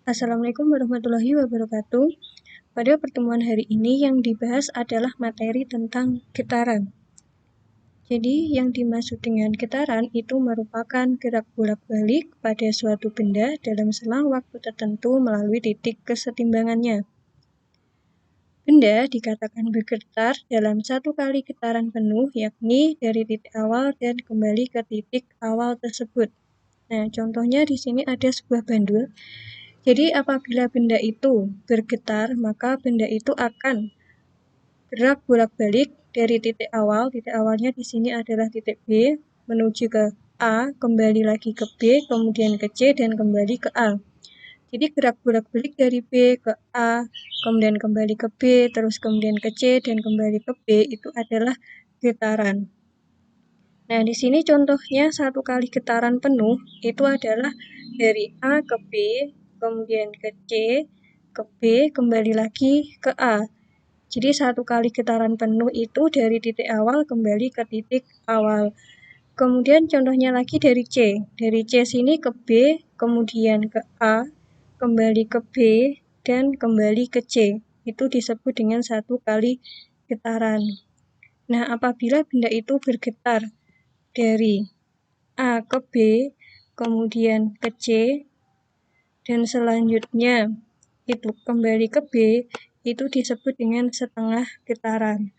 Assalamualaikum warahmatullahi wabarakatuh. Pada pertemuan hari ini yang dibahas adalah materi tentang getaran. Jadi yang dimaksud dengan getaran itu merupakan gerak bolak-balik pada suatu benda dalam selang waktu tertentu melalui titik kesetimbangannya. Benda dikatakan bergetar dalam satu kali getaran penuh, yakni dari titik awal dan kembali ke titik awal tersebut. Nah, contohnya di sini ada sebuah bandul. Jadi apabila benda itu bergetar, maka benda itu akan gerak bolak-balik dari titik awalnya di sini adalah titik B, menuju ke A, kembali lagi ke B, kemudian ke C, dan kembali ke A. Jadi gerak bolak-balik dari B ke A, kemudian kembali ke B, terus kemudian ke C, dan kembali ke B, itu adalah getaran. Nah, di sini contohnya satu kali getaran penuh itu adalah dari A ke B, kemudian ke C, ke B, kembali lagi ke A. Jadi satu kali getaran penuh itu dari titik awal kembali ke titik awal. Kemudian contohnya lagi dari C. Dari C sini ke B, kemudian ke A, kembali ke B, dan kembali ke C. Itu disebut dengan satu kali getaran. Nah, apabila benda itu bergetar dari A ke B, kemudian ke C, dan selanjutnya itu kembali ke B, itu disebut dengan setengah getaran.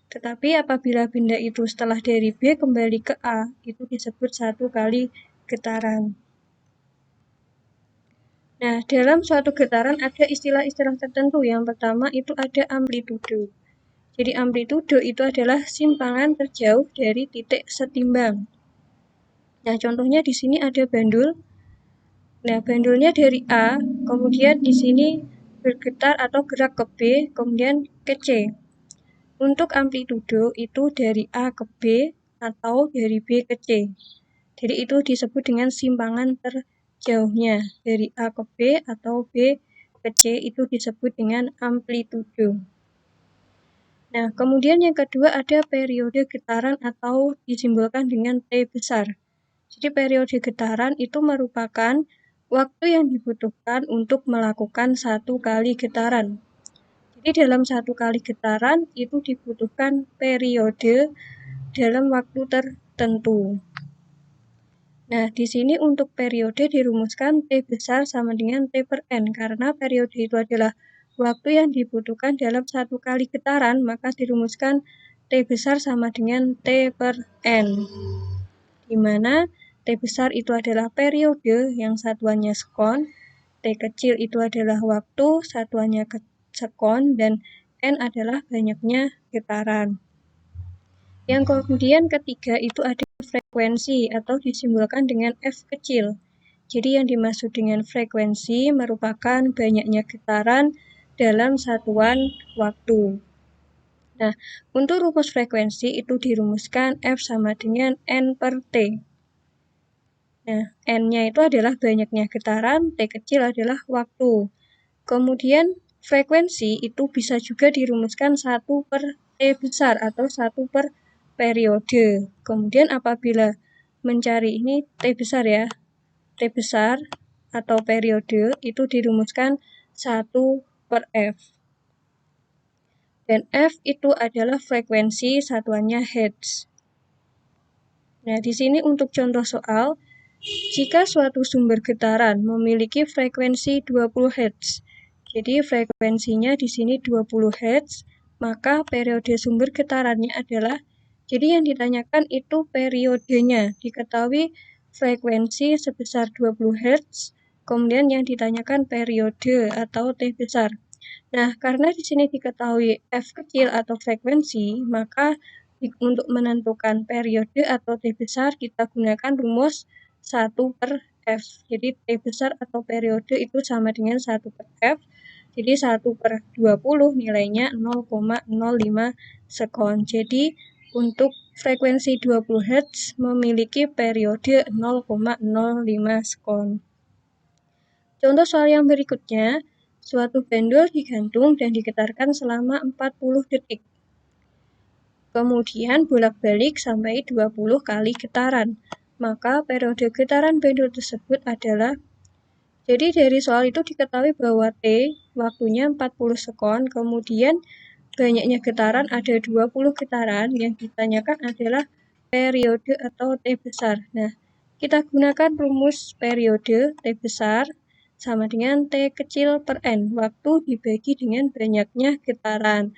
Tetapi apabila benda itu setelah dari B kembali ke A, itu disebut satu kali getaran. Nah, dalam suatu getaran ada istilah-istilah tertentu. Yang pertama itu ada amplitudo. Jadi amplitudo itu adalah simpangan terjauh dari titik setimbang. Nah, contohnya di sini ada bandul. Nah, bandulnya dari A, kemudian di sini bergetar atau gerak ke B, kemudian ke C. Untuk amplitudo itu dari A ke B atau dari B ke C. Jadi itu disebut dengan simpangan terjauhnya. Dari A ke B atau B ke C itu disebut dengan amplitudo. Nah, kemudian yang kedua ada periode getaran atau disimbolkan dengan T besar. Jadi periode getaran itu merupakan waktu yang dibutuhkan untuk melakukan satu kali getaran. Jadi dalam satu kali getaran itu dibutuhkan periode dalam waktu tertentu. Nah, di sini untuk periode dirumuskan T besar sama dengan T per N. Karena periode itu adalah waktu yang dibutuhkan dalam satu kali getaran, maka dirumuskan T besar sama dengan T per N. Di mana T besar itu adalah periode yang satuannya sekon, T kecil itu adalah waktu, satuannya sekon, dan N adalah banyaknya getaran. Yang kemudian ketiga itu ada frekuensi atau disimbolkan dengan F kecil. Jadi yang dimaksud dengan frekuensi merupakan banyaknya getaran dalam satuan waktu. Nah, untuk rumus frekuensi itu dirumuskan F sama dengan N per T. Nah, N-nya itu adalah banyaknya getaran, T kecil adalah waktu. Kemudian frekuensi itu bisa juga dirumuskan 1 per T besar atau 1 per periode. Kemudian apabila mencari ini T besar ya, T besar atau periode itu dirumuskan 1 per F. Dan F itu adalah frekuensi satuannya Hertz. Nah, di sini untuk contoh soal, jika suatu sumber getaran memiliki frekuensi 20 Hz, jadi frekuensinya di sini 20 Hz, maka periode sumber getarannya adalah, jadi yang ditanyakan itu periodenya, diketahui frekuensi sebesar 20 Hz, kemudian yang ditanyakan periode atau T besar. Nah, karena di sini diketahui F kecil atau frekuensi, maka untuk menentukan periode atau T besar kita gunakan rumus 1 per F. Jadi T besar atau periode itu sama dengan 1 per F. Jadi 1 per 20 nilainya 0,05 sekon. Jadi untuk frekuensi 20 Hz memiliki periode 0,05 sekon. Contoh soal yang berikutnya, suatu bandul digantung dan digetarkan selama 40 detik. Kemudian bolak-balik sampai 20 kali getaran. Maka periode getaran bandul tersebut adalah Jadi dari soal itu diketahui bahwa T waktunya 40 sekon, kemudian banyaknya getaran ada 20 getaran, yang ditanyakan adalah periode atau T besar. Nah, kita gunakan rumus periode T besar sama dengan T kecil per N, waktu dibagi dengan banyaknya getaran.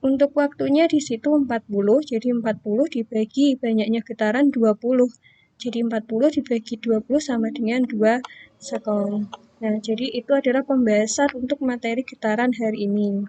Untuk waktunya di situ 40, jadi 40 dibagi banyaknya getaran 20. Jadi 40 dibagi 20 sama dengan 2 sekon. Nah, jadi itu adalah pembahasan untuk materi getaran hari ini.